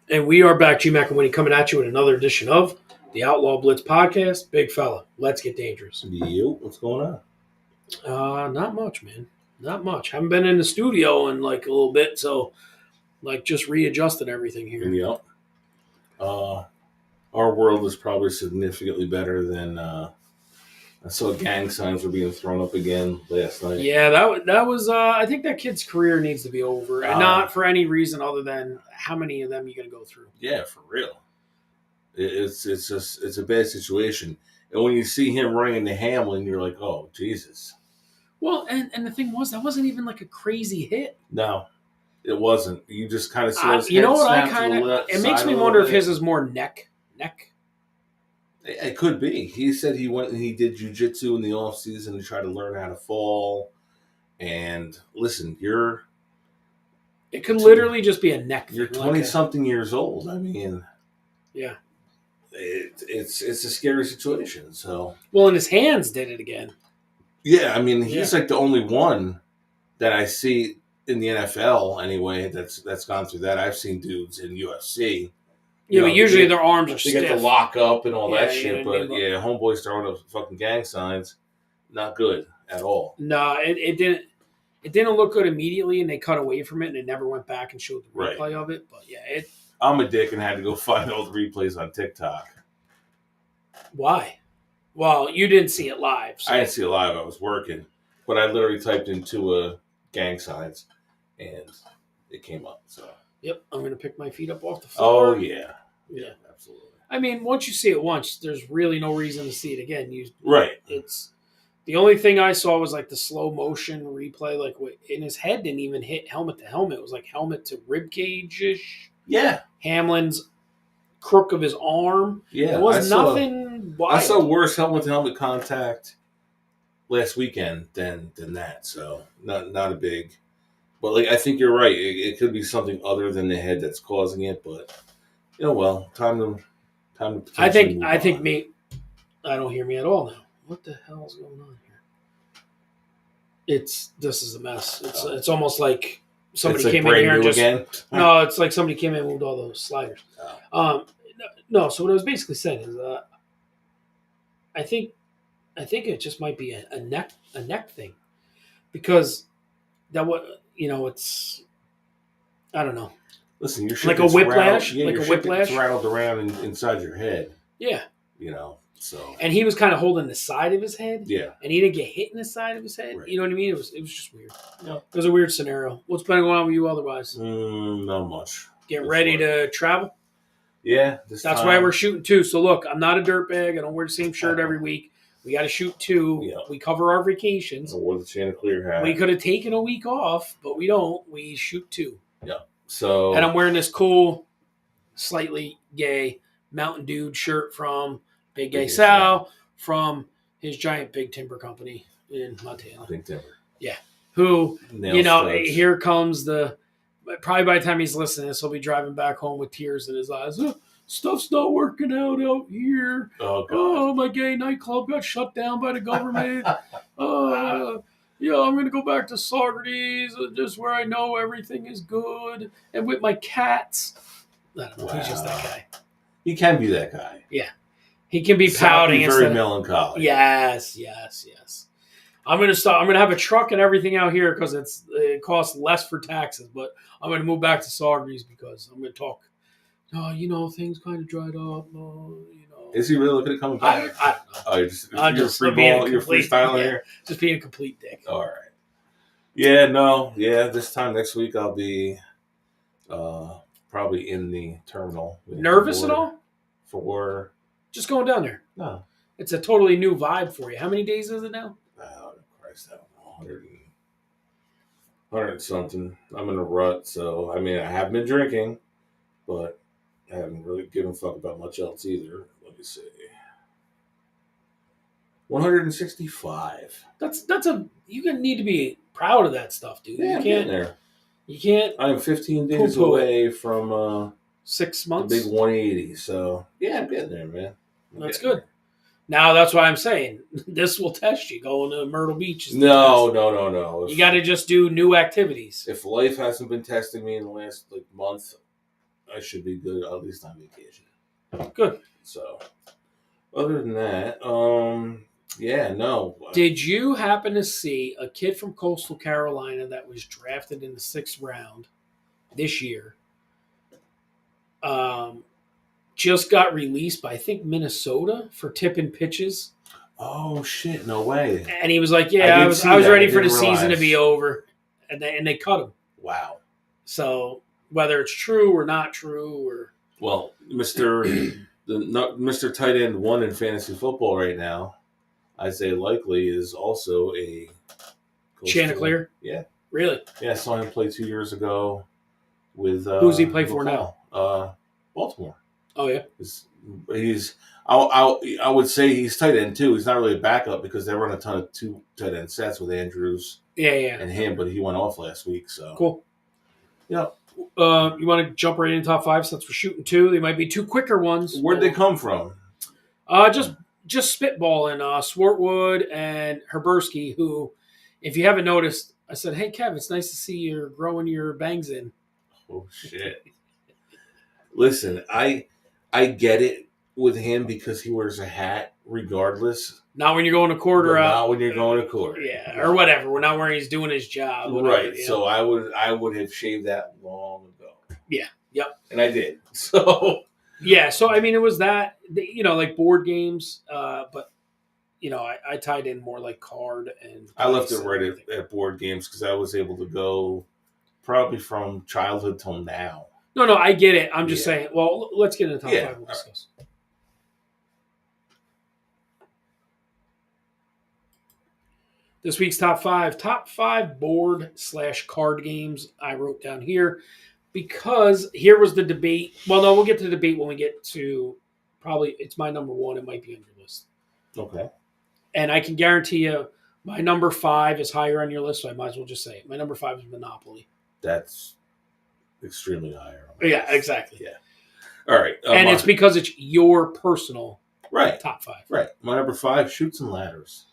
And we are back, Gmac Winnie, coming at you with another edition of the Outlaw Blitz podcast. Big fella, let's get dangerous. Yo, what's going on? Not much, man. Not much. Haven't been in the studio in like a little bit, so like just readjusting everything here. Yep. Our world is probably significantly better than. I saw gang signs were being thrown up again last night. Yeah, that was. I think that kid's career needs to be over, and not for any reason other than how many of them you going to go through. Yeah, for real. It's a bad situation, and when you see him running into Hamlin, you're like, oh Jesus. Well, and the thing was, that wasn't even like a crazy hit. No, it wasn't. You just kind of saw his you head know what? snap I kind to of. the It makes me wonder if his is more neck. It could be. He said he went and he did jiu-jitsu in the off season to try to learn how to fall. And listen, it could literally just be a neck. You're 20-something years old. I mean, yeah, it's a scary situation. So, well, and his hands did it again. Yeah, I mean, he's like the only one that I see in the NFL anyway that's gone through that. I've seen dudes in UFC. Yeah, but usually their arms are stiff. They get the lock up and all that shit, but homeboys throwing up fucking gang signs, not good at all. No, it didn't. It didn't look good immediately, and they cut away from it, and it never went back and showed the replay of it. But yeah, I'm a dick and had to go find all the replays on TikTok. Why? Well, you didn't see it live. So. I didn't see it live. I was working, but I literally typed into gang signs, and it came up. So. Yep, I'm going to pick my feet up off the floor. Oh, yeah. Yeah, absolutely. I mean, once you see it once, there's really no reason to see it again. Right. It's the only thing I saw was like the slow motion replay, like in his head didn't even hit helmet to helmet. It was like helmet to rib cage-ish. Yeah. Hamlin's crook of his arm. Yeah. It was nothing wild. I saw worse helmet to helmet contact last weekend than that. So not a big. But like I think you're right. It could be something other than the head that's causing it. But time to. I think me. I don't hear me at all now. What the hell is going on here? This is a mess. It's almost like somebody came in here and just again? No. It's like somebody came in and moved all those sliders. Oh. No. So what I was basically saying is, I think it just might be a neck thing, because that it's, I don't know. Listen, you're like a whiplash, It's rattled around inside your head. Yeah. So. And he was kind of holding the side of his head. Yeah. And he didn't get hit in the side of his head. Right. You know what I mean? It was just weird. Yeah. It was a weird scenario. What's been going on with you otherwise? Not much. Get ready to travel? Yeah. That's why we're shooting 2. So look, I'm not a dirtbag. I don't wear the same shirt every week. We got to shoot 2. Yeah. We cover our vacations. I wore the Chanticleer hat. We could have taken a week off, but we don't. We shoot 2. Yeah. So. And I'm wearing this cool, slightly gay Mountain Dew shirt from Big Gay Sal from his giant Big Timber company in Montana. Big Timber. Yeah. Who, here comes probably by the time he's listening to this, he'll be driving back home with tears in his eyes. Stuff's not working out here. Oh, God. Oh, my gay nightclub got shut down by the government. I'm going to go back to Socrates, just where I know everything is good. And with my cats. I don't know. Wow. He's just that guy. He can be that guy. Yeah. He can be pouting. Very melancholy. Yes. I'm going to stop. I'm going to have a truck and everything out here because it costs less for taxes. But I'm going to move back to Socrates because I'm going to talk. Things kind of dried up. Is he really looking at coming back? I don't know. You're freestyling here? Just being a complete dick. All right. Yeah, no. Yeah, this time next week I'll be probably in the terminal. Nervous at all? For just going down there. No. It's a totally new vibe for you. How many days is it now? Oh, Christ, I don't know. 100 and something. I'm in a rut, so I mean I haven't been drinking, but I haven't really given a fuck about much else either. Let me see. 165. You're gonna need to be proud of that stuff, dude. Yeah, You can't. I'm 15 days away from 6 months. The big 180. So yeah, I'm getting there, man. That's good. Now that's why I'm saying this will test you. Going to Myrtle Beach. No. You got to just do new activities. If life hasn't been testing me in the last month, I should be good at least on vacation. Good. So, other than that, yeah, no. Did you happen to see a kid from Coastal Carolina that was drafted in the 6th round this year? Just got released by, I think, Minnesota for tipping pitches. Oh shit! No way. And he was like, "Yeah, I was ready for the season to be over," and they cut him. Wow. So whether it's true or not true, or Mr. Tight End 1 in fantasy football right now, Isaiah Likely is also a Chanticleer. Yeah. Really? Yeah, I saw him play 2 years ago with who's he play for now? Baltimore. Oh yeah. I would say he's tight end too. He's not really a backup because they run a ton of 2 tight end sets with Andrews. Yeah. And him, but he went off last week. So cool. Yeah. You want to jump right into top 5 since we're shooting 2? They might be 2 quicker ones. Where'd they come from? Just spitballing. Swartwood and Herbersky, who, if you haven't noticed, I said, "Hey Kev, it's nice to see you're growing your bangs in." Oh shit! Listen, I get it with him because he wears a hat regardless. Not when you're going to court or not when you're going to court. Yeah, or whatever. We're not where he's doing his job. Whatever, right. So I would have shaved that long ago. Yeah. Yep. And I did. So yeah. So I mean, it was that, like board games, but I tied in more like card and. I left it right at board games because I was able to go probably from childhood till now. No, I get it. I'm just saying. Well, let's get into top 5. We'll discuss. Right. This week's top 5 board/card games I wrote down here because here was the debate. Well, no, we'll get to the debate when we get to probably it's my number 1. It might be on your list. Okay. And I can guarantee you my number 5 is higher on your list, so I might as well just say it. My number 5 is Monopoly. That's extremely higher. Yeah, exactly. Yeah. All right. And it's because it's your personal top 5. Right. My number 5, Chutes and Ladders.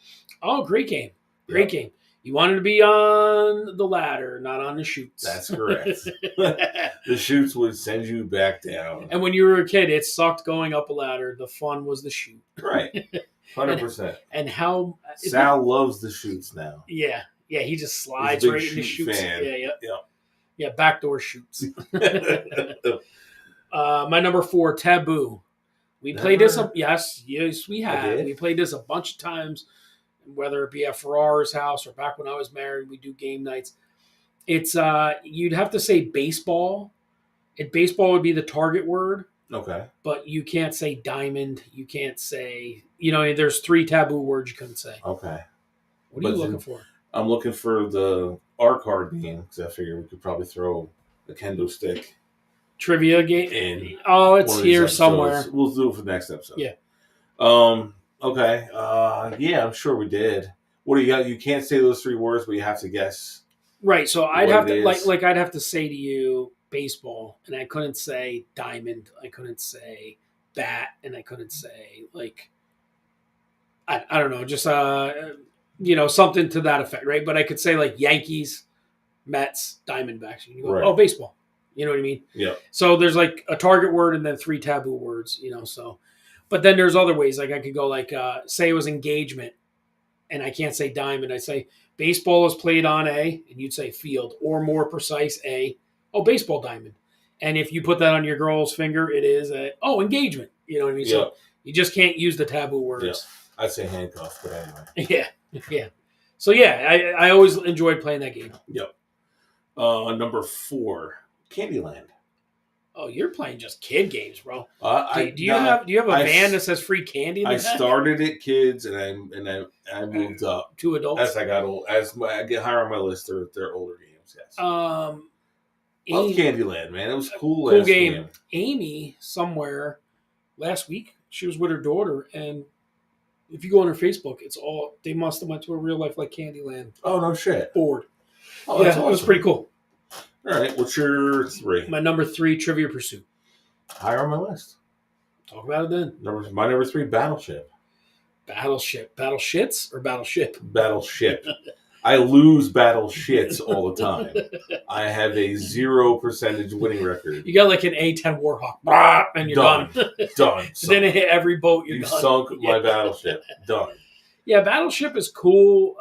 Oh, great game. Great game. You wanted to be on the ladder, not on the chutes. That's correct. The chutes would send you back down. And when you were a kid, it sucked going up a ladder. The fun was the chute. Right. 100%. And how... Sal loves the chutes now. Yeah. Yeah, he just slides right in the chutes. Fan. Yeah, backdoor chutes. My number 4, Taboo. We played this... Yes, we have. We played this a bunch of times. Whether it be at Ferrara's house or back when I was married, we do game nights. It's you'd have to say baseball. Baseball would be the target word. Okay. But you can't say diamond. You can't say, there's 3 taboo words you couldn't say. Okay. What are you looking for? I'm looking for our card game because I figure we could probably throw a kendo stick trivia game in. Oh, it's here somewhere. We'll do it for the next episode. Yeah. Okay. Yeah, I'm sure we did. What do you got? You can't say those 3 words, but you have to guess. Right. So I'd have to I'd have to say to you baseball, and I couldn't say diamond. I couldn't say bat, and I couldn't say I don't know, just something to that effect, right? But I could say Yankees, Mets, Diamondbacks. And you go, oh, baseball. You know what I mean? Yeah. So there's a target word and then 3 taboo words. So. But then there's other ways. I could go say it was engagement, and I can't say diamond. I say baseball is played on A, and you'd say field, or more precise A. Oh, baseball diamond. And if you put that on your girl's finger, it is engagement. You know what I mean? So you just can't use the taboo words. Yeah. I'd say handcuff, but anyway. Yeah. So yeah, I always enjoyed playing that game. Yep. Number 4, Candyland. Oh, you're playing just kid games, bro. Do you have a van that says free candy? I started at kids, and I moved up to adults as I got old. As I get higher on my list, they're older games. Yes. Love Candyland, man. It was cool. Cool game. Amy somewhere last week, she was with her daughter, and if you go on her Facebook, they must have went to a real life Candyland. Oh no shit. Board. Oh, that's awesome. It was pretty cool. All right, what's your 3? My number 3, Trivia Pursuit. Higher on my list. Talk about it then. My number 3, Battleship. Battleship. Battleshits or Battleship? Battleship. I lose battle shits all the time. I have a 0% winning record. You got like an A-10 Warhawk, and you're done. Done. Then it hit every boat. You're you done. Sunk my battleship. Done. Yeah, Battleship is cool.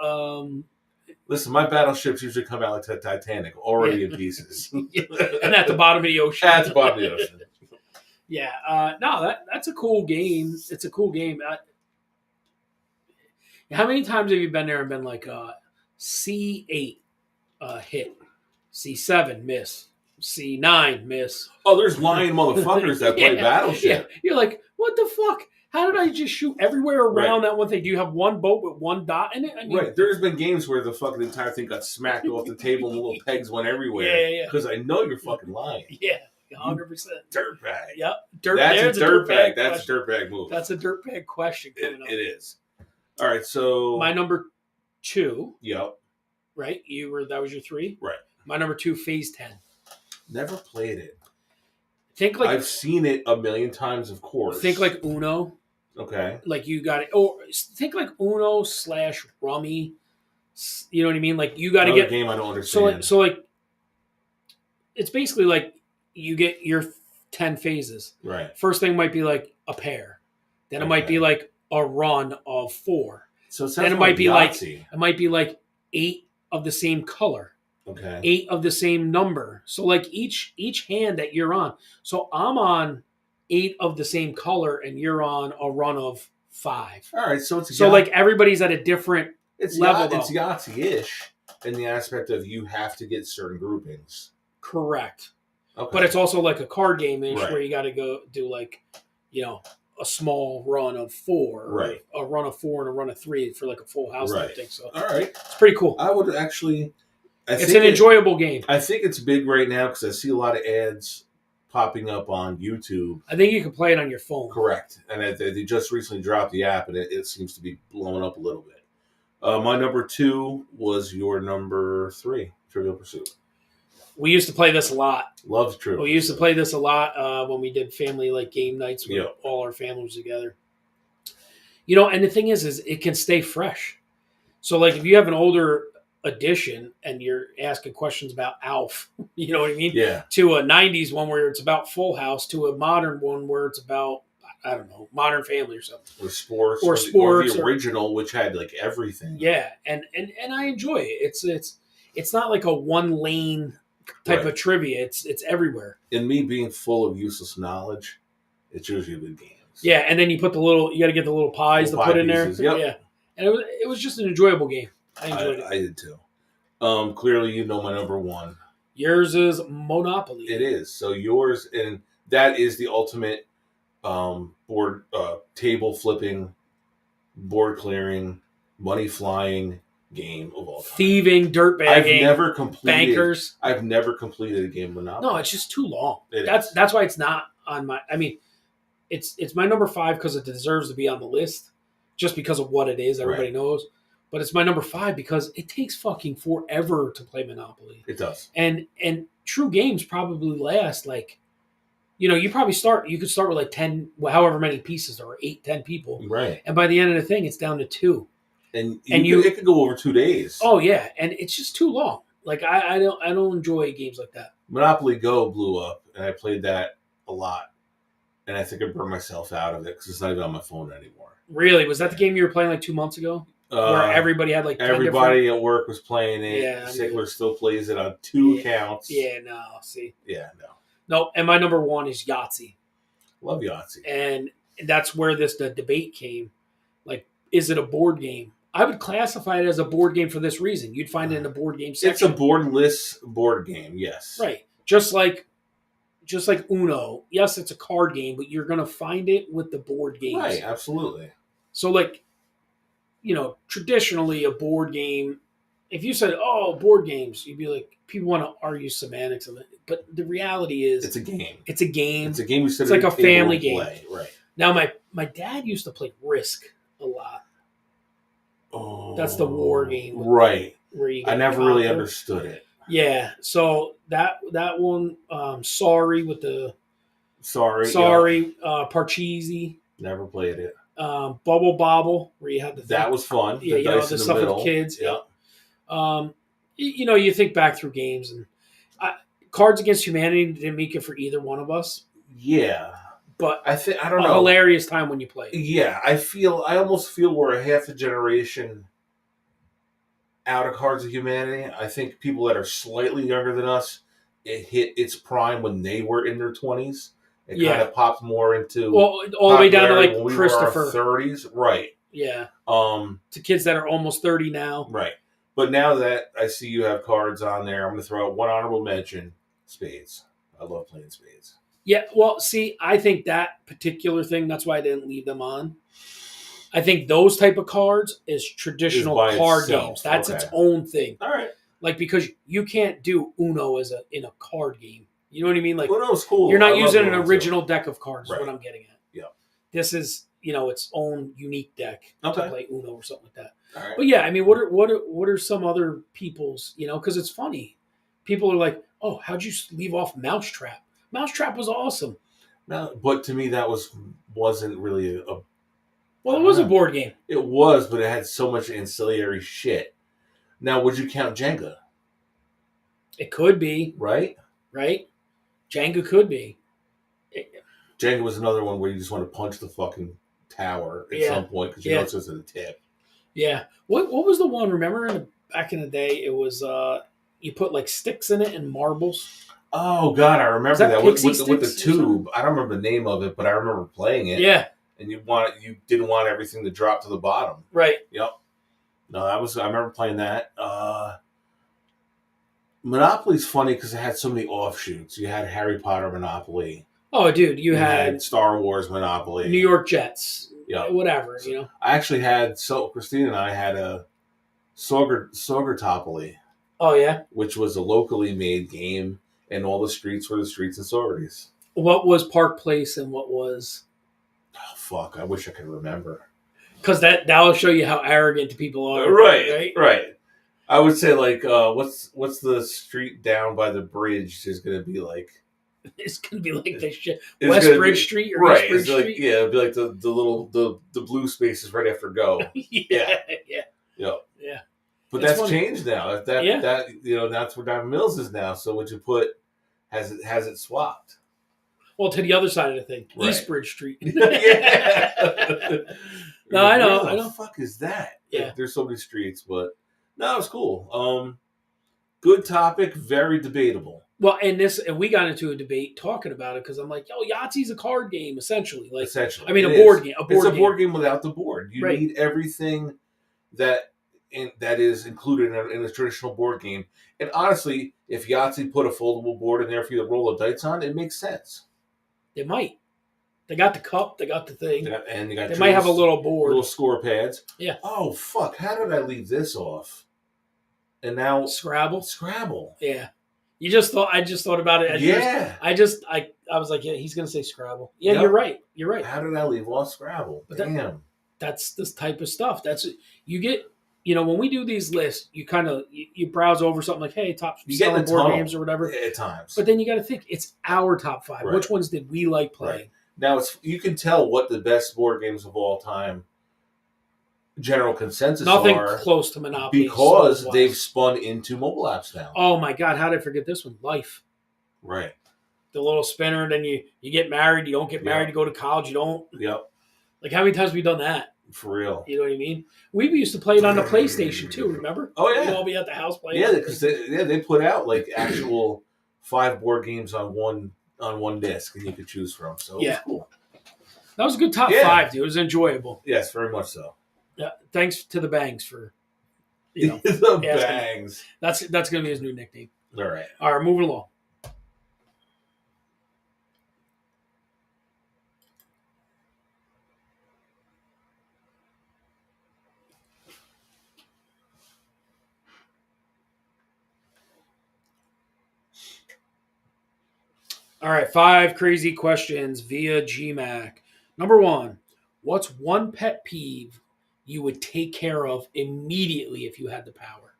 Listen, my battleships usually come out like the Titanic, already in pieces. And at the bottom of the ocean. At the bottom of the ocean. Yeah. No, that's a cool game. It's a cool game. How many times have you been there and been like, C8 hit, C7 miss, C9 miss? Oh, there's lying motherfuckers that play Battleship. Yeah. You're like, what the fuck? How did I just shoot everywhere around that one thing? Do you have one boat with one dot in it? I mean, right. There's been games where the fucking entire thing got smacked off the table and the little pegs went everywhere. Yeah. Because I know you're fucking lying. Yeah, 100%. Dirtbag. Yep. That's a dirtbag. That's a dirtbag move. That's a dirtbag question coming up. It is. All right, so my number 2. Yep. Right? That was your 3? Right. My number 2, Phase 10. Never played it. Think like I've seen it a million times, of course. Think like Uno. Okay. Like you got it. Or think like Uno / Rummy. You know what I mean? Like you got to get game I don't understand. So like it's basically like you get your 10 phases. Right. First thing might be like a pair. Then it might be like a run of 4. So then it might be like 8 of the same color. Okay. 8 of the same number. So like each hand that you're on. So I'm on 8 of the same color and you're on a run of 5. All right, so it's like everybody's at a different level. It's Yahtzee-ish in the aspect of you have to get certain groupings. Correct. Okay. But it's also like a card game-ish right. where you got to go do like, a small run of 4. Right. A run of 4 and a run of 3 for like a full house right. type thing. So all right. It's pretty cool. I would actually... It's an enjoyable game. I think it's big right now because I see a lot of ads popping up on YouTube. I think you can play it on your phone. Correct. And they just recently dropped the app, and it seems to be blowing up a little bit. My number 2 was your number 3, Trivial Pursuit. We used to play this a lot. Loved Trivial We used to play this a lot when we did family game nights with all our families together. And the thing is it can stay fresh. So like if you have an older edition and you're asking questions about Alf, you know what I mean? Yeah. To a 90s one where it's about Full House, to a modern one where it's about, I don't know, Modern Family or something. Or sports. Or sports. Or the original, which had like everything. Yeah. And I enjoy it. It's not like a one lane type of trivia. It's everywhere. And me being full of useless knowledge, it's usually good games. Yeah. And then you put you got to get the little pies to put in pieces, there. Yep. Yeah. And it was just an enjoyable game. I enjoyed it. I did too. Clearly, you know my number 1. Yours is Monopoly. It is. So yours, and that is the ultimate board table flipping, board clearing, money flying game of all time. Thieving, dirtbag. I've never completed a game of Monopoly. No, it's just too long. That's why it's not on my. I mean, it's my number 5 because it deserves to be on the list, just because of what it is. Everybody knows. But it's my number 5 because it takes fucking forever to play Monopoly. It does. And true games probably last like, you could start with like 10, however many pieces there are, 8, 10 people. Right. And by the end of the thing, it's down to 2. And it could go over 2 days. Oh yeah. And it's just too long. Like I don't enjoy games like that. Monopoly Go blew up and I played that a lot. And I think I burned myself out of it because it's not even on my phone anymore. Really? Was that the game you were playing like 2 months ago? Where everybody had like 10 everybody at work was playing it. Yeah, Sigler still plays it on 2 accounts. Yeah, no, see. Yeah, no. No, and my number 1 is Yahtzee. Love Yahtzee. And that's where the debate came. Like, is it a board game? I would classify it as a board game for this reason. You'd find it in the board game section. It's a boardless board game, yes. Right. Just like Uno. Yes, it's a card game, but you're going to find it with the board games. Right, absolutely. So like, traditionally a board game, if you said, board games, you'd be like, people want to argue semantics of it. But the reality is... It's a game. It's a game. It's a game It's like a family game. Play. Right. Now, my dad used to play Risk a lot. Oh. That's the war game. Right. Where you I never really understood it. Yeah. So that one, Sorry with the... Sorry. Parcheesi. Never played it. Bubble Bobble, where you had the... That was fun. Yeah, the stuff with kids. Yeah. You think back through games and Cards Against Humanity didn't make it for either one of us. Yeah, but I don't know. Hilarious time when you play it. Yeah, I almost feel we're a half a generation out of Cards of Humanity. I think people that are slightly younger than us, it hit its prime when they were in their 20s. It kind of popped more into all the way down to like when we Christopher. were our 30s, right? Yeah. To kids that are almost 30 now, right? But now that I see you have cards on there, I'm going to throw out one honorable mention: spades. I love playing spades. Yeah. Well, see, I think that particular thing. That's why I didn't leave them on. I think those type of cards is traditional card games. That's its own thing. All right. Like, because you can't do Uno in a card game. You know what I mean? Like, Uno's cool. You're not using an original deck of cards. Right. Is what I'm getting at. Yeah. This is its own unique deck to play Uno or something like that. All right. But yeah, I mean, what are some other people's? Because it's funny. People are like, "Oh, how'd you leave off Mousetrap? Mousetrap was awesome." No, but to me, that wasn't really a. Well, it was a board game. It was, but it had so much ancillary shit. Now, would you count Jenga? It could be. Right? Jenga could be. Jenga was another one where you just want to punch the fucking tower at some point because you know it's just at the tip. Yeah. What was the one? Remember back in the day, it was you put like sticks in it and marbles. Oh God, I remember that with the tube. I don't remember the name of it, but I remember playing it. Yeah. And you didn't want everything to drop to the bottom. Right. Yep. No, I remember playing that. Monopoly's funny because it had so many offshoots. You had Harry Potter Monopoly. Oh, dude, you had Star Wars Monopoly. New York Jets. Yeah. Whatever, I actually had, Christine and I had a Saugertopoly. Oh, yeah? Which was a locally made game, and all the streets were the streets in Saugerties. What was Park Place and what was... Oh, fuck. I wish I could remember. Because that'll show you how arrogant people are. Right. I would say, like, what's the street down by the bridge is going to be like? It's going to be like this shit. West Bridge Street or East Bridge Street? Yeah, it'd be like the little the blue spaces right after go. Yeah. But that's changed now. That's where Diamond Mills is now. So what you put has it swapped? Well, to the other side of the thing, right. East Bridge Street. Yeah. No, I know. Where the fuck is that? Yeah. There's so many streets, but no, it's cool. Good topic, very debatable. Well, and we got into a debate talking about it because I'm like, Yahtzee's a card game, essentially. I mean, a board game. It's a board game without the board. You need everything that is included in a traditional board game. And honestly, if Yahtzee put a foldable board in there for you to roll the dice on, it makes sense. They might. They got the cup. They got the thing. They might have a little board. Little score pads. Yeah. Oh, fuck. How did I leave this off? And now... Scrabble. Yeah. I just thought about it. I was like, yeah, he's going to say Scrabble. Yeah, You're right. How did I leave off Scrabble? Damn. That's this type of stuff. You get... when we do these lists, you kind of you browse over something like, hey, top selling board games or whatever. At times. But then you got to think, it's our top 5. Right. Which ones did we like playing? Right. Now, you can tell what the best board games of all time general consensus Nothing are. Nothing close to Monopoly. Because they've spun into mobile apps now. Oh, my God. How did I forget this one? Life. Right. The little spinner, and then you get married. You don't get married. You go to college. You don't. Yep. Like, how many times have we done that? For real. You know what I mean? We used to play it on the PlayStation, too, remember? Oh, yeah. We'd all be at the house playing. Yeah, because they put out, like, actual 5 board games on one disc, and you could choose from. So it was cool. That was a good top 5, dude. It was enjoyable. Yes, very much so. Yeah. Thanks to the Bangs for, the Bangs. That's going to be his new nickname. All right, moving along. All right, 5 crazy questions via Gmac. Number 1, what's one pet peeve you would take care of immediately if you had the power?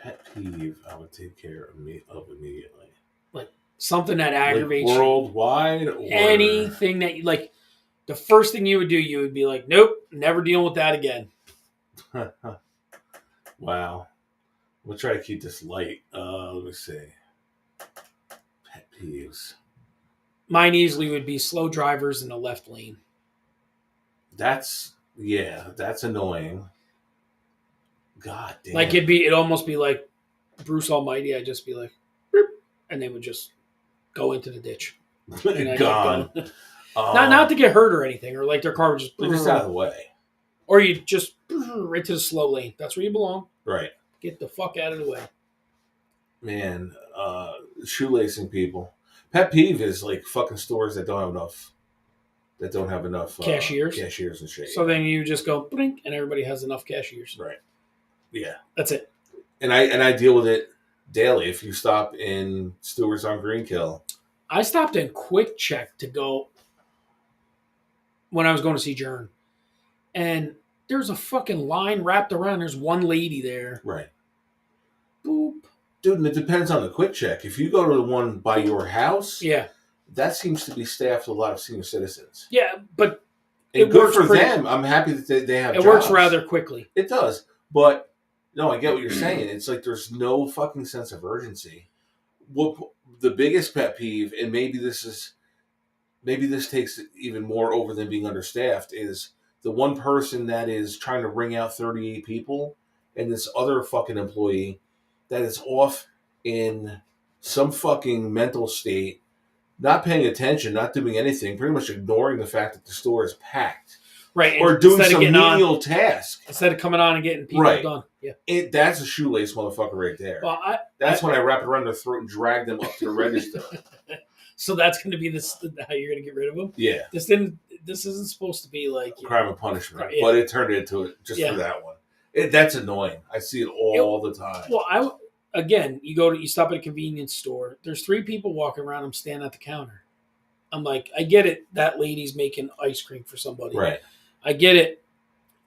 Pet peeve I would take care of immediately. Like something that aggravates you. Worldwide? Or... Anything that you like. The first thing you would do, you would be like, nope, never dealing with that again. Wow. We'll try to keep this light. Let me see. Pet peeves. Mine easily would be slow drivers in the left lane. That's annoying. God damn. Like it'd almost be like Bruce Almighty. I'd just be like, Boop, and they would just go into the ditch. And Gone. Not to get hurt or anything, or like their car would just out of the way. Or you just right to the slow lane. That's where you belong. Right. Get the fuck out of the way. Man, shoelacing people. Pet peeve is like fucking stores that don't have enough cashiers and shit. So then you just go blink, and everybody has enough cashiers. Right. Yeah. That's it. And I deal with it daily. If you stop in Stewart's on Greenkill, I stopped in Quick Check to go when I was going to see Jern, and there's a fucking line wrapped around. There's one lady there. Right. Boop. Dude, and it depends on the Quick Check. If you go to the one by your house, that seems to be staffed with a lot of senior citizens. Yeah, but it works for them. I'm happy that they have. It works rather quickly. It does, but no, I get what you're saying. It's like there's no fucking sense of urgency. What the biggest pet peeve, and maybe this takes even more over than being understaffed, is the one person that is trying to ring out 38 people, and this other fucking employee that is off in some fucking mental state, not paying attention, not doing anything, pretty much ignoring the fact that the store is packed. Right. Or doing some menial task. Instead of coming on and getting people done. Yeah. That's a shoelace motherfucker right there. Well, that's when I wrap it around their throat and drag them up to the register. So that's going to be how you're going to get rid of them? Yeah. This isn't supposed to be like... crime and punishment. But it turned into it just for that one. That's annoying. I see it all the time. Well, you stop at a convenience store. There's 3 people walking around. I'm standing at the counter. I'm like, I get it. That lady's making ice cream for somebody. Right. I get it.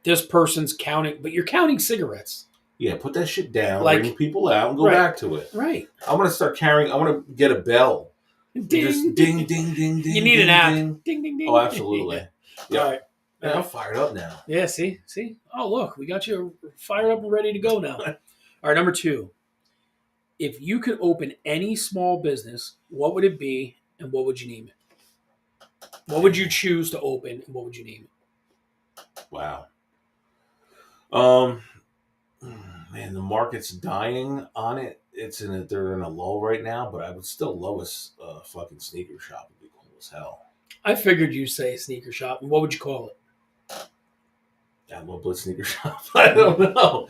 This person's counting, but you're counting cigarettes. Yeah, put that shit down, bring people out, and go back to it. Right. I'm going to start carrying, I want to get a bell. Ding. Just ding, ding, ding, ding. You need an app. Ding, ding, ding. Oh, absolutely. Yeah. All right. Man, I'm fired up now. Yeah, see? Oh, look, we got you fired up and ready to go now. All right, number 2. If you could open any small business, what would it be and what would you name it? What would you choose to open and what would you name it? Wow. Man, the market's dying on it. They're in a lull right now, but I would still love a fucking sneaker shop. Would be cool as hell. I figured you'd say sneaker shop. And what would you call it? Blitz sneaker shop. I don't know.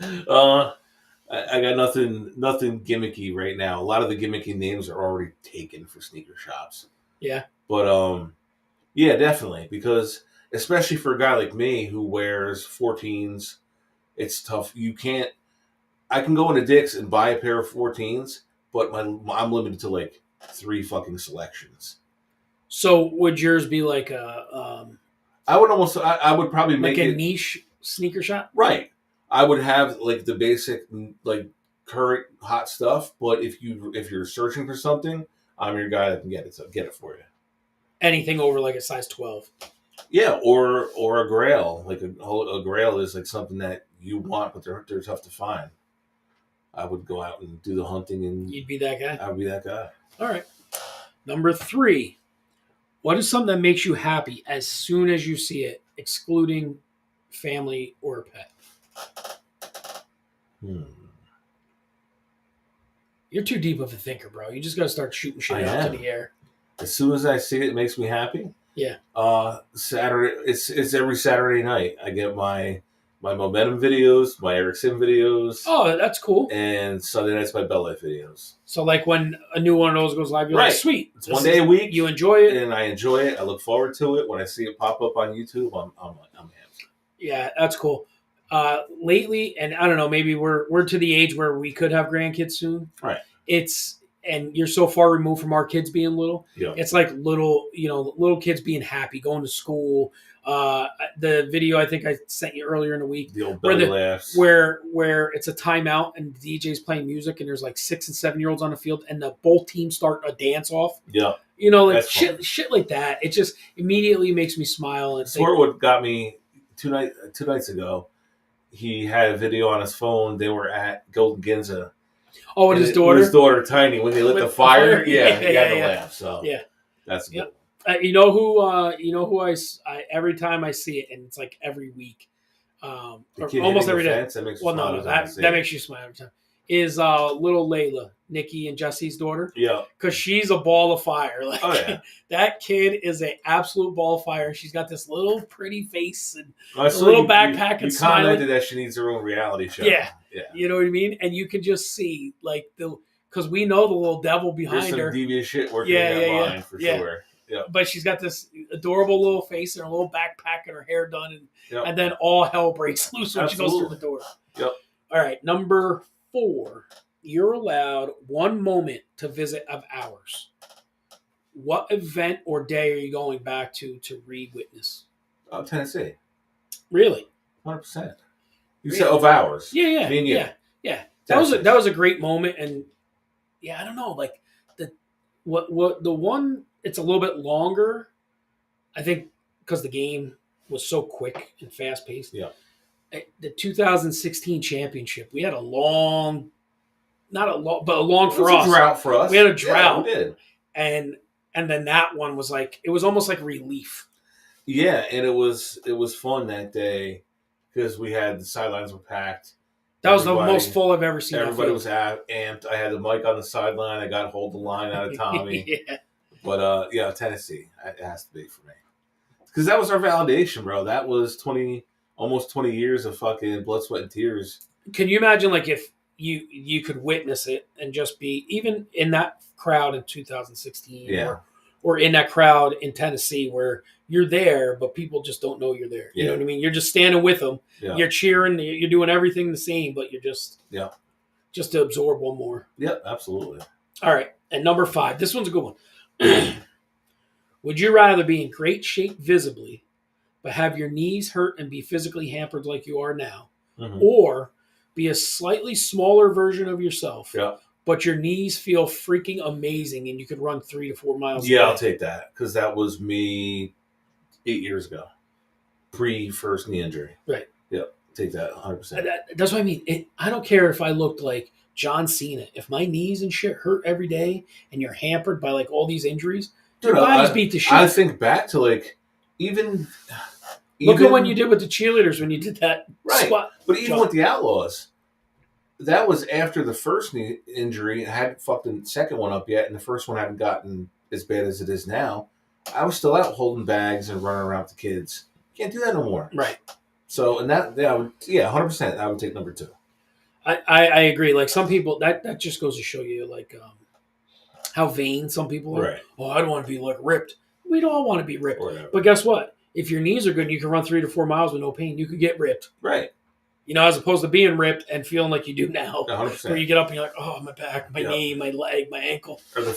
I got nothing gimmicky right now. A lot of the gimmicky names are already taken for sneaker shops. Yeah. But yeah, definitely, because especially for a guy like me who wears 14s, it's tough. I can go into Dick's and buy a pair of 14s, but I'm limited to like 3 fucking selections. So would yours be like a? I would probably make like a niche sneaker shop, right? I would have like the basic like current hot stuff, but if you're searching for something, I'm your guy that can get it for you. Anything over like a size 12. Yeah, or a grail. Like a grail is like something that you want, but they're tough to find. I would go out and do the hunting, and you'd be that guy. I would be that guy. All right. Number 3. What is something that makes you happy as soon as you see it, excluding family or a pet? You're too deep of a thinker, bro. You just got to start shooting shit out to the air. As soon as I see it, it makes me happy. Yeah. Saturday. It's every Saturday night. I get my Momentum videos, my Eric Sim videos. Oh, that's cool. And Sunday night's my Bell Life videos. So, like when a new one of those goes live, you're like, sweet. It's one day a week. You enjoy it, and I enjoy it. I look forward to it. When I see it pop up on YouTube, I'm happy. Yeah, that's cool. Lately, and I don't know, maybe we're to the age where we could have grandkids soon. Right. And you're so far removed from our kids being little. Yeah. It's like little kids being happy, going to school. The video I think I sent you earlier in the week, the old belly laughs, where it's a timeout and the DJ's playing music and there's like 6 and 7-year-olds on the field and both teams start a dance off. Yeah. Like shit like that. It just immediately makes me smile. And what got me two nights ago. he had a video on his phone. They were at Golden Ginza. Oh, with his daughter? With his daughter, Tiny, when they lit the fire. Yeah, he had to laugh. So yeah, that's good. You know who I every time I see it, and it's like every week, or almost every day. That makes that makes you smile every time. Is little Layla, Nikki and Jesse's daughter? Yeah, because she's a ball of fire. Like, oh yeah, that kid is an absolute ball of fire. She's got this little pretty face and a little backpack and smiling. You commented that she needs her own reality show. Yeah, you know what I mean. And you can just see like because we know the little devil behind There's some her. devious shit working in that mind for sure. Yeah. But she's got this adorable little face and a little backpack and her hair done, and then all hell breaks loose when she goes through the door. Yep. All right, number 4. You're allowed one moment to visit of ours. What event or day are you going back to re-witness? Tennessee. Really? 100%. You said of ours. Yeah. That was a great moment, and I don't know, like the one. It's a little bit longer, I think, because the game was so quick and fast paced. Yeah. The 2016 championship, we had a long. Not a long, but a long for us. It was a drought for us. We had a drought. Yeah, we did. And then that one was like, it was almost like relief. Yeah, and it was fun that day because we had the sidelines were packed. That was the most full I've ever seen. Everybody was amped. I had the mic on the sideline. I got hold the line out of Tommy. Yeah. But Tennessee, it has to be for me because that was our validation, bro. That was almost 20 years of fucking blood, sweat, and tears. Can you imagine, like, if you could witness it and just be even in that crowd in 2016 or in that crowd in Tennessee where you're there, but people just don't know you're there. You know what I mean? You're just standing with them. Yeah. You're cheering. You're doing everything the same, but you're just to absorb one more. Yep, absolutely. All right. And number 5, this one's a good one. Would you rather be in great shape visibly, but have your knees hurt and be physically hampered like you are now, or be a slightly smaller version of yourself, but your knees feel freaking amazing and you could run 3 to 4 miles a day? I'll take that because that was me 8 years ago, pre-first knee injury. Right. Yep, take that 100%. That's what I mean. I don't care if I looked like John Cena. If my knees and shit hurt every day and you're hampered by like all these injuries, dude, your body's beat to shit. I think back to like even look at what you did with the cheerleaders when you did that squat. But even with the Outlaws, that was after the first knee injury. I hadn't fucked the second one up yet, and the first one hadn't gotten as bad as it is now. I was still out holding bags and running around with the kids. Can't do that no more. Right. So, and that, 100%, I would take number 2. I agree. Like some people, that just goes to show you like how vain some people are. Right. Oh, I don't want to be like ripped. We don't all want to be ripped. Whatever. But guess what? If your knees are good and you can run 3 to 4 miles with no pain, you could get ripped. Right. You know, as opposed to being ripped and feeling like you do now. 100%. Where you get up and you're like, oh, my back, my knee, my leg, my ankle. Or my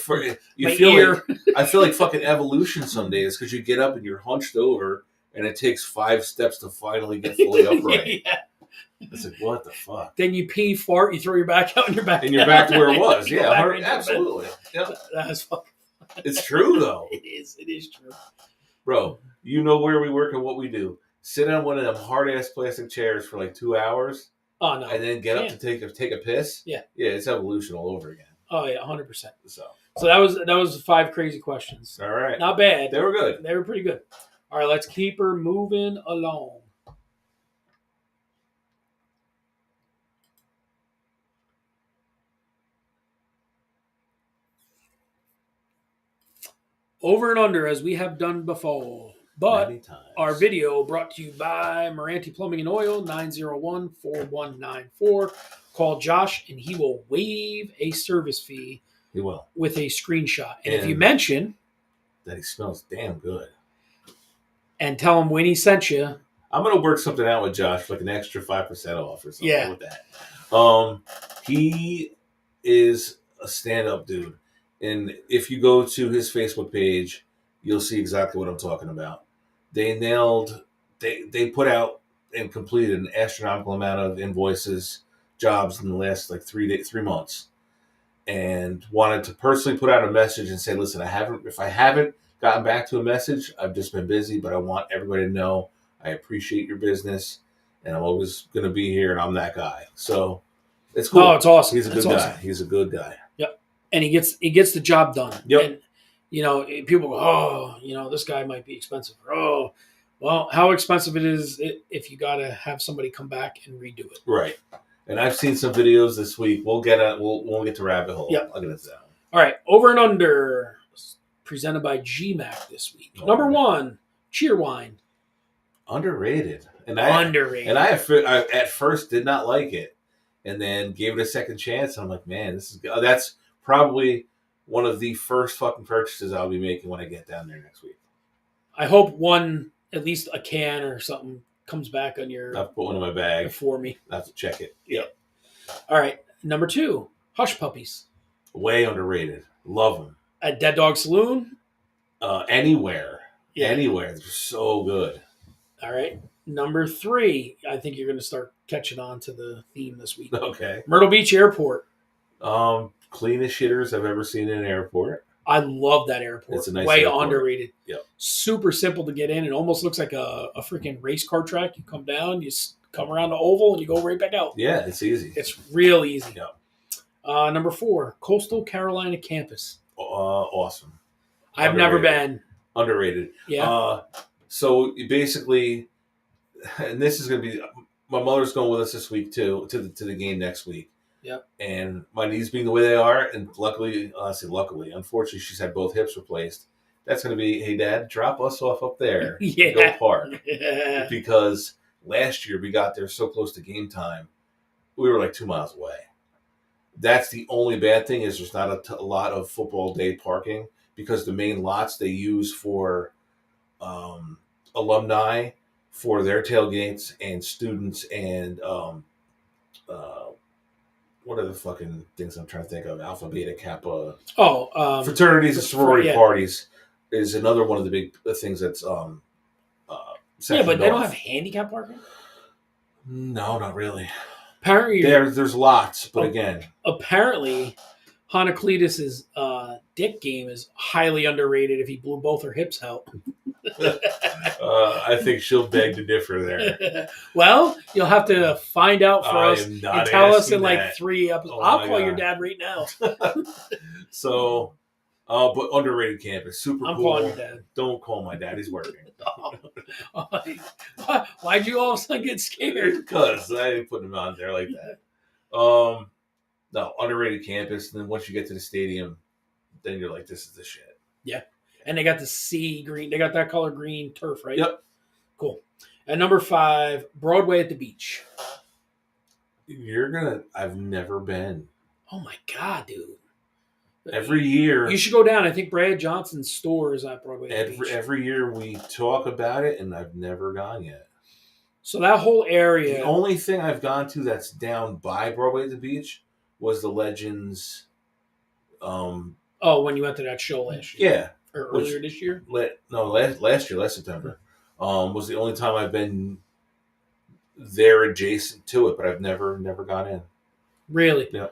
ear. I feel like fucking evolution some days because you get up and you're hunched over and it takes 5 steps to finally get fully upright. Yeah. It's like, what the fuck? Then you pee, fart, you throw your back out and you're back. And you're back to where it was. Yeah, absolutely. Yep. That's fucking. It's true, though. It is true. Bro, you know where we work and what we do. Sit on one of them hard-ass plastic chairs for like 2 hours. Oh, no. And then get up to take a piss. Yeah. Yeah, it's evolution all over again. Oh, yeah, 100%. So that was 5 crazy questions. All right. Not bad. They were good. They were pretty good. All right, let's keep her moving along. Over and under, as we have done before. But our video brought to you by Moranti Plumbing and Oil, 901-4194. Call Josh, and he will waive a service fee. He will. With a screenshot. And if you mention that he smells damn good. And tell him Winnie sent you. I'm going to work something out with Josh for like an extra 5% off or something with that. He is a stand-up dude. And if you go to his Facebook page, you'll see exactly what I'm talking about. They put out and completed an astronomical amount of invoices, jobs in the last like 3 months, and wanted to personally put out a message and say, listen, if I haven't gotten back to a message, I've just been busy, but I want everybody to know I appreciate your business and I'm always going to be here, and I'm that guy. So it's cool. Oh, it's awesome. He's a good guy. He's a good guy. Yep. And he gets the job done. Yep. And, people go, oh, this guy might be expensive. Oh, well, how expensive it is if you got to have somebody come back and redo it. Right. And I've seen some videos this week. We'll get to rabbit hole. Yep. I'll get into that one. All right. Over and under, presented by Gmac this week. Number 1, Cheerwine. Underrated. Underrated. And I at first did not like it, and then gave it a second chance. And I'm like, man, that's probably one of the first fucking purchases I'll be making when I get down there next week. I hope at least a can or something comes back on your. I'll put one in my bag for me. I have to check it. Yep. All right. Number 2, Hush Puppies. Way underrated. Love them. At Dead Dog Saloon. Anywhere. Yeah. Anywhere. They're so good. All right. Number 3, I think you're going to start catching on to the theme this week. Okay. Myrtle Beach Airport. Cleanest shitters I've ever seen in an airport. I love that airport. It's a nice Way airport. Underrated. Yep. Super simple to get in. It almost looks like a freaking race car track. You come down, you come around the oval, and you go right back out. Yeah, it's easy. It's real easy. Yep. Number 4, Coastal Carolina Campus. Awesome. I've never been. Underrated. Yeah. So basically, and this is going to be, my mother's going with us this week too, to the game next week. Yep. And my knees being the way they are, and luckily, unfortunately, she's had both hips replaced. That's going to be, hey, Dad, drop us off up there. Yeah. Go park. Yeah. Because last year we got there so close to game time, we were like 2 miles away. That's the only bad thing is there's not a lot of football day parking because the main lots they use for alumni for their tailgates and students and what are the fucking things I'm trying to think of? Alpha, Beta, Kappa. Fraternities and sorority parties is another one of the big things that's but they don't have handicap parking? No, not really. Apparently, there's lots, but again. Apparently, Honocletus's dick game is highly underrated if he blew both her hips out. I think she'll beg to differ there. Well, you'll have to find out for us and tell us in like 3 episodes. I'll call your dad right now. So, but underrated campus, super I'm cool. calling your dad. Don't call my dad; he's working. Why'd you all of a sudden get scared? Because I didn't put him on there like that. No, underrated campus. And then once you get to the stadium, then you're like, this is the shit. Yeah. And they got the sea green. They got that color green turf, right? Yep. Cool. And number 5, Broadway at the Beach. I've never been. Oh my God, dude. Every year. You should go down. I think Brad Johnson's store is at Broadway at the Beach. Every year we talk about it, and I've never gone yet. So that whole area. The only thing I've gone to that's down by Broadway at the Beach was the Legends. When you went to that show last year. Yeah. Or earlier this year? Last year, last September. Was the only time I've been there adjacent to it, but I've never gone in. Really? Yeah.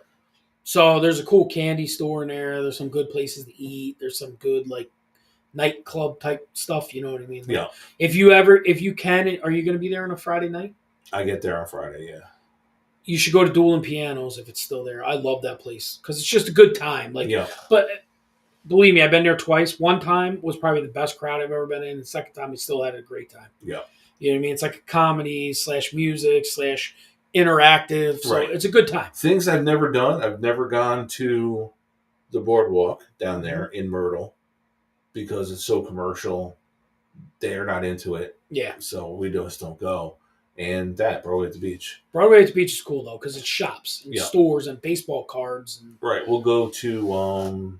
So there's a cool candy store in there. There's some good places to eat. There's some good like nightclub type stuff. You know what I mean? Like, yeah. If you can, are you going to be there on a Friday night? I get there on Friday. Yeah. You should go to Duel and Pianos if it's still there. I love that place because it's just a good time. But believe me, I've been there twice. One time was probably the best crowd I've ever been in. The second time, we still had a great time. Yeah. You know what I mean? It's like a comedy / music / interactive. So It's a good time. Things I've never done. I've never gone to the boardwalk down there in Myrtle because it's so commercial. They're not into it. Yeah. So we just don't go. And Broadway at the Beach. Broadway at the Beach is cool, though, because it's shops and stores and baseball cards. And... Right. We'll go to,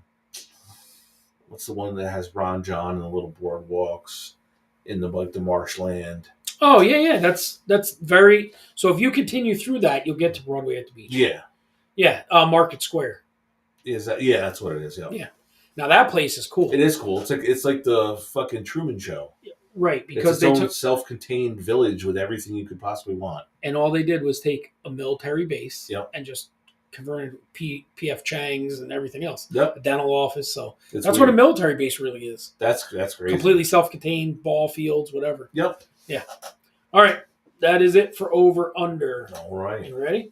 what's the one that has Ron John and the little boardwalks in the marshland? Oh, yeah. That's very... So if you continue through that, you'll get to Broadway at the Beach. Yeah. Yeah. Market Square. Is that? Yeah, that's what it is. Yeah. Yeah. Now, that place is cool. It is cool. It's like the fucking Truman Show. Right, because it's its own self-contained village with everything you could possibly want. And all they did was take a military base and just converted PF Chang's and everything else. Yep. A dental office. So that's what a military base really is. That's great. Completely self-contained, ball fields, whatever. Yep. Yeah. All right. that is it for over under. All right. You ready?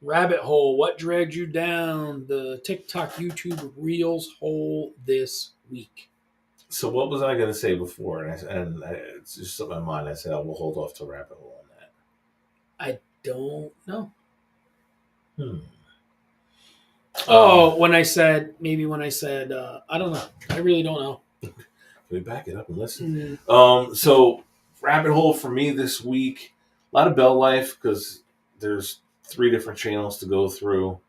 Rabbit hole. What dragged you down the TikTok, YouTube Reels hole this week? So what was I going to say before? And it's just in my mind. I said I will hold off to rabbit hole on that. I don't know. When I said, I don't know. I really don't know. Can we back it up and listen? So rabbit hole for me this week, a lot of Bell Life because there's 3 different channels to go through.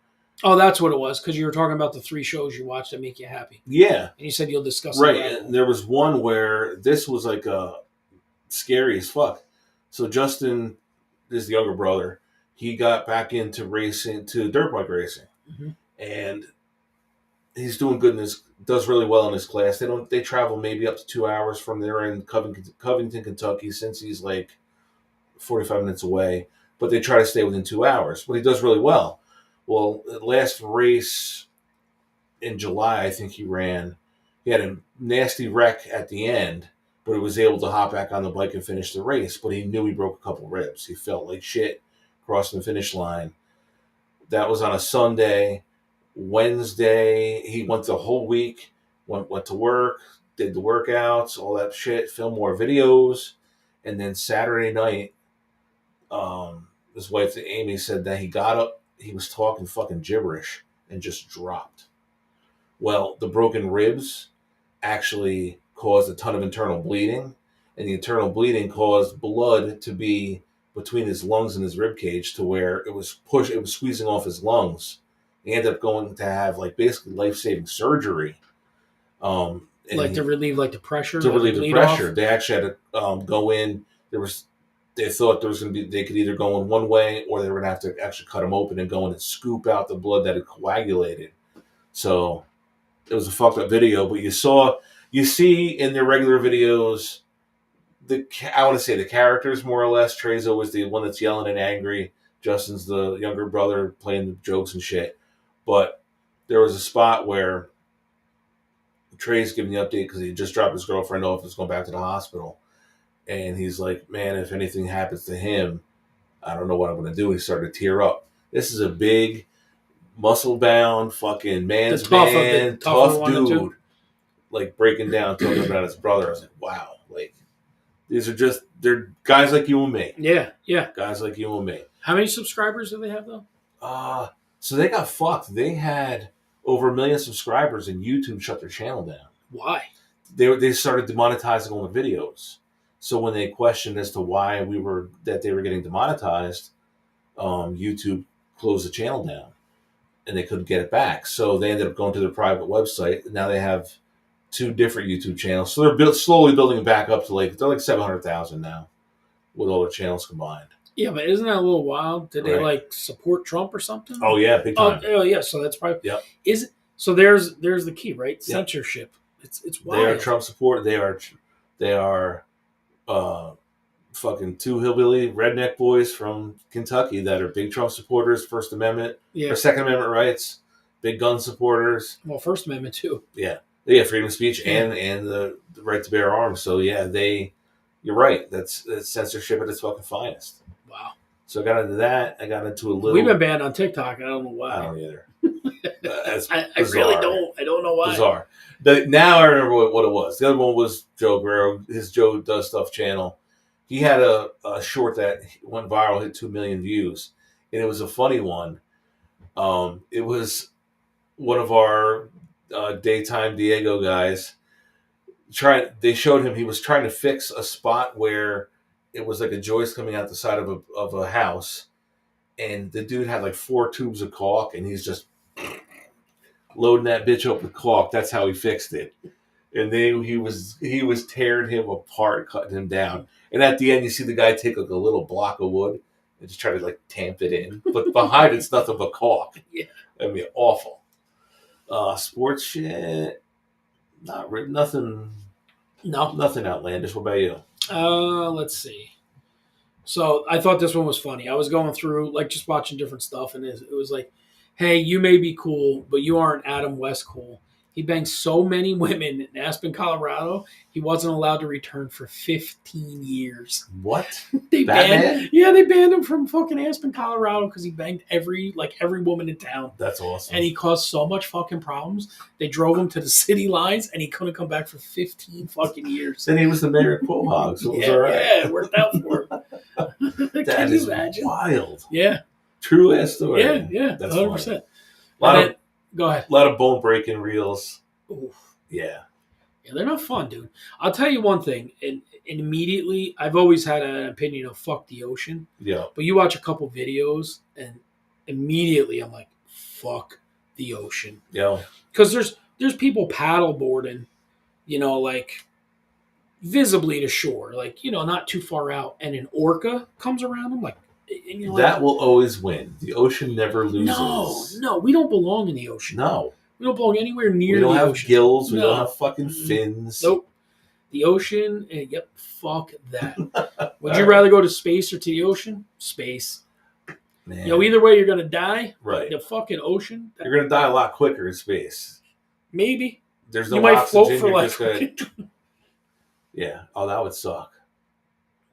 Oh, that's what it was, because you were talking about the 3 shows you watched that make you happy. Yeah. And you said you'll discuss right. And there was one where this was like scary as fuck. So Justin is the younger brother. He got back into dirt bike racing. Mm-hmm. And he's doing good does really well in his class. They travel maybe up to 2 hours from there in Covington, Kentucky, since he's like 45 minutes away. But they try to stay within 2 hours. But he does really well. Well, the last race in July, I think he had a nasty wreck at the end, but he was able to hop back on the bike and finish the race. But he knew he broke a couple ribs. He felt like shit crossing the finish line. That was on a Sunday. Wednesday, he went the whole week, went to work, did the workouts, all that shit, filmed more videos. And then Saturday night, his wife, Amy, said that he got up, he was talking fucking gibberish and just dropped. Well, the broken ribs actually caused a ton of internal bleeding, and the internal bleeding caused blood to be between his lungs and his rib cage to where it was squeezing off his lungs. He ended up going to have like basically life-saving surgery. To relieve like the pressure? To relieve the pressure. Off? They actually had to go in. They thought there was going to be, they could either go in one way or they were going to have to actually cut him open and go in and scoop out the blood that had coagulated. So it was a fucked up video, but you see in their regular videos, I want to say the characters more or less. Trezo was the one that's yelling and angry. Justin's the younger brother playing the jokes and shit. But there was a spot where Trey's giving the update because he just dropped his girlfriend off and was going back to the hospital. And he's like, man, if anything happens to him, I don't know what I'm going to do. He started to tear up. This is a big, muscle-bound, fucking man's man, tough dude, like breaking down, talking about his brother. I was like, wow. Like, they're guys like you and me. Yeah, yeah. Guys like you and me. How many subscribers do they have, though? So they got fucked. They had over 1 million subscribers, and YouTube shut their channel down. Why? They started demonetizing all the videos. So when they questioned as to why they were getting demonetized, YouTube closed the channel down, and they couldn't get it back. So they ended up going to their private website. Now they have 2 different YouTube channels. So they're slowly building it back up to they're like 700,000 now, with all their channels combined. Yeah, but isn't that a little wild? Did they support Trump or something? Oh yeah, big time. Oh yeah, so that's probably Is it? So there's the key, right? Censorship. It's wild. They are Trump support. They are fucking 2 hillbilly redneck boys from Kentucky that are big Trump supporters, First Amendment or Second Amendment rights, big gun supporters. Well, First Amendment too. Yeah, freedom of speech and the right to bear arms. So yeah, you're right. That's censorship at its fucking finest. Wow. So I got into that. I got into a little. We've been banned on TikTok. I don't know why. I don't either. I really don't. I don't know why. Bizarre. Now I remember what it was. The other one was Joe Guerrero. His Joe Does Stuff channel. He had a short that went viral, hit 2 million views, and it was a funny one. It was one of our daytime Diego guys. They showed him he was trying to fix a spot where it was like a joist coming out the side of a house, and the dude had like 4 tubes of caulk, and he's just loading that bitch up with caulk. That's how he fixed it. And he was tearing him apart, cutting him down. And at the end, you see the guy take like a little block of wood and just try to like tamp it in. But behind it's nothing but caulk. Yeah, I mean, awful. Sports shit, nothing. No, nothing outlandish. What about you? Let's see. So I thought this one was funny. I was going through, like, just watching different stuff, and it was like, hey, you may be cool, but you aren't Adam West cool. He banged so many women in Aspen, Colorado, he wasn't allowed to return for 15 years. What? They banned him from fucking Aspen, Colorado because he banged every woman in town. That's awesome. And he caused so much fucking problems. They drove him to the city lines, and he couldn't come back for 15 fucking years. Then he was the mayor of Quahog, so it was all right. Yeah, it worked out for him. That is wild. Yeah. True ass story. Yeah. That's 100%. Go ahead. A lot of bone breaking reels. Oof. Yeah. Yeah, they're not fun, dude. I'll tell you one thing, and immediately, I've always had an opinion of fuck the ocean. Yeah. But you watch a couple videos, and immediately I'm like, fuck the ocean. Yeah. Because there's people paddleboarding, like visibly to shore, like, not too far out, and an orca comes around them, like, that will always win. The ocean never loses. No, we don't belong in the ocean. No. We don't belong anywhere near the ocean. We don't have gills. We don't have fucking fins. Nope. The ocean, yep, fuck that. Would you rather go to space or to the ocean? Space. Man. Either way, you're going to die. Right. The fucking ocean. You're going to die a lot quicker in space. Maybe. There's no you might oxygen. Float for Yeah. Oh, that would suck.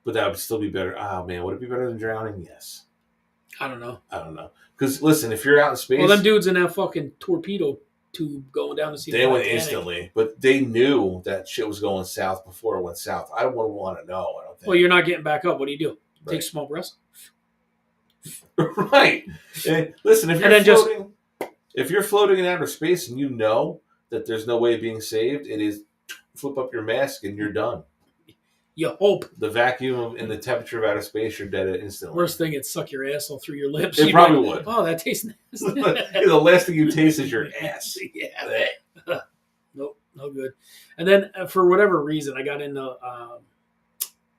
But that would still be better. Oh, man. Would it be better than drowning? Yes. I don't know. Because, listen, if you're out in space... Well, them dudes in that fucking torpedo tube going down to see they went instantly. But they knew that shit was going south before it went south. I don't want to know. I don't think. Well, you're not getting back up. What do you do? Right. Take small breaths? Right. And listen, if you're floating in outer space and you know that there's no way of being saved, it is flip up your mask and you're done. You hope. The vacuum and the temperature of outer space, you're dead instantly. Worst thing, it'd suck your asshole through your lips. It probably would. Oh, that tastes nasty. The last thing you taste is your ass. Yeah. Nope, no good. And then, for whatever reason, I got into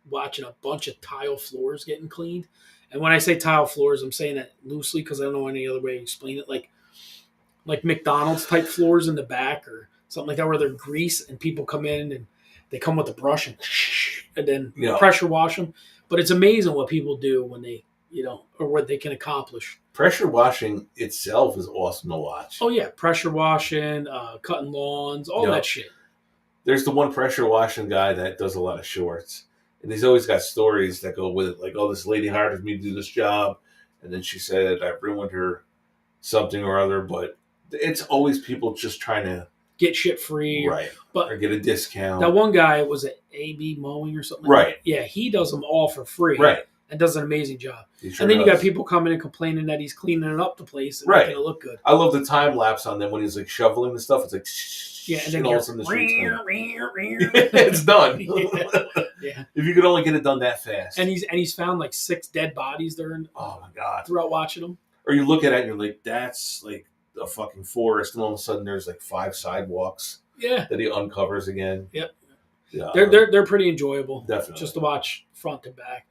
watching a bunch of tile floors getting cleaned. And when I say tile floors, I'm saying that loosely because I don't know any other way to explain it. Like McDonald's type floors in the back or something like that, where they're grease and people come in and they come with a brush and then pressure wash them. But it's amazing what people do when they, or what they can accomplish. Pressure washing itself is awesome to watch. Oh, yeah. Pressure washing, cutting lawns, all that shit. There's the one pressure washing guy that does a lot of shorts. And he's always got stories that go with it. Like, oh, this lady hired me to do this job. And then she said I ruined her something or other. But it's always people just trying to get shit free. Right. Or get a discount. That one guy, was it AB Mowing or something? Right. Like that? Yeah, he does them all for free. Right. And does an amazing job. Sure and then does. You got people coming and complaining that he's cleaning up the place and making it look good. I love the time lapse on them when he's like shoveling the stuff. It's like and then all of a sudden the street's it's done. Yeah. If you could only get it done that fast. And he's found like 6 dead bodies during. Oh my god! Throughout watching them. Or you look at it and you're like, that's like a fucking forest, and all of a sudden there's like 5 sidewalks. Yeah. That he uncovers again. Yep. Yeah. They're pretty enjoyable. Definitely. Just to watch front to back.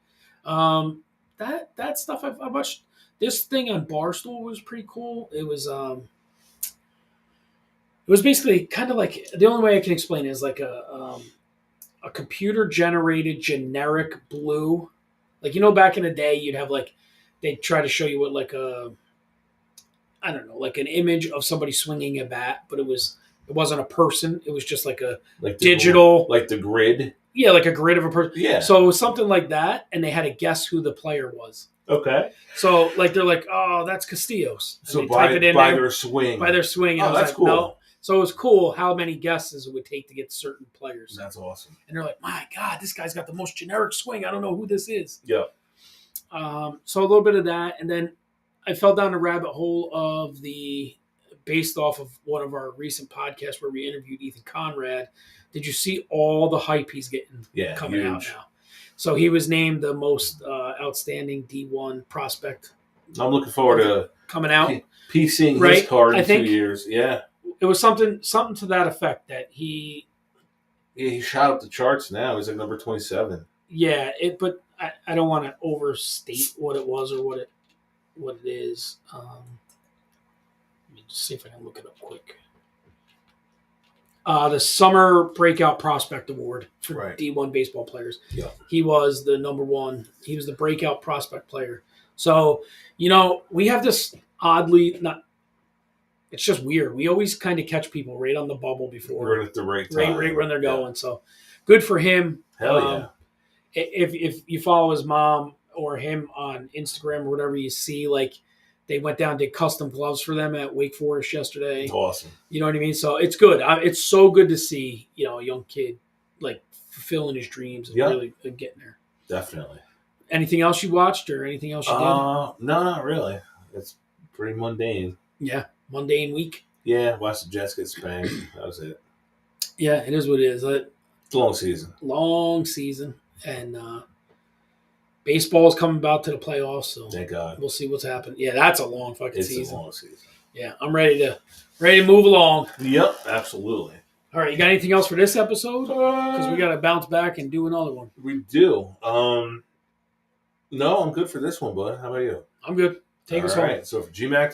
That stuff I watched. This thing on Barstool was pretty cool. It was basically kind of like, the only way I can explain it is like a computer generated generic blue. Like, back in the day you'd have like, they'd try to show you what like like an image of somebody swinging a bat, but it wasn't a person. It was just like a digital, like the grid. Yeah, like a grid of a person. Yeah. So it was something like that, and they had to guess who the player was. Okay. So like they're like, oh, that's Castillo's. And so by their swing. By their swing. And oh, that's cool. No. So it was cool how many guesses it would take to get certain players. That's awesome. And they're like, my God, this guy's got the most generic swing. I don't know who this is. Yeah. So a little bit of that, and then I fell down the rabbit hole of based off of one of our recent podcasts where we interviewed Ethan Conrad. Did you see all the hype he's getting coming out now? So he was named the most outstanding D1 prospect. I'm looking forward to coming out. Piecing his card in 2 years. Yeah. It was something to that effect that he... Yeah, he shot up the charts now. He's like number 27. Yeah, but I don't want to overstate what it was or what it is. Let me just see if I can look it up quick. The Summer Breakout Prospect Award for Right. D1 baseball players. Yeah. He was the number one. He was the breakout prospect player. So, we have this it's just weird. We always kind of catch people right on the bubble before. Right at the right time. Right when they're going. Yeah. So, good for him. Hell yeah. If you follow his mom or him on Instagram or whatever, you see, like, they went down and did custom gloves for them at Wake Forest yesterday. It's awesome. You know what I mean? So it's good. It's so good to see, a young kid, like, fulfilling his dreams and really getting there. Definitely. Anything else you watched or anything else you did? No, not really. It's pretty mundane. Yeah, mundane week. Yeah, watched the Jets get spanked. That was it. Yeah, it is what it is. It's a long season. Long season. And baseball is coming about to the playoffs, so thank God. We'll see what's happening. Yeah, that's a long fucking season. It's a long season. Yeah, I'm ready to move along. Yep, absolutely. All right, you got anything else for this episode? Because we got to bounce back and do another one. We do. No, I'm good for this one, bud. How about you? I'm good. Take us home. All right, so for Gmac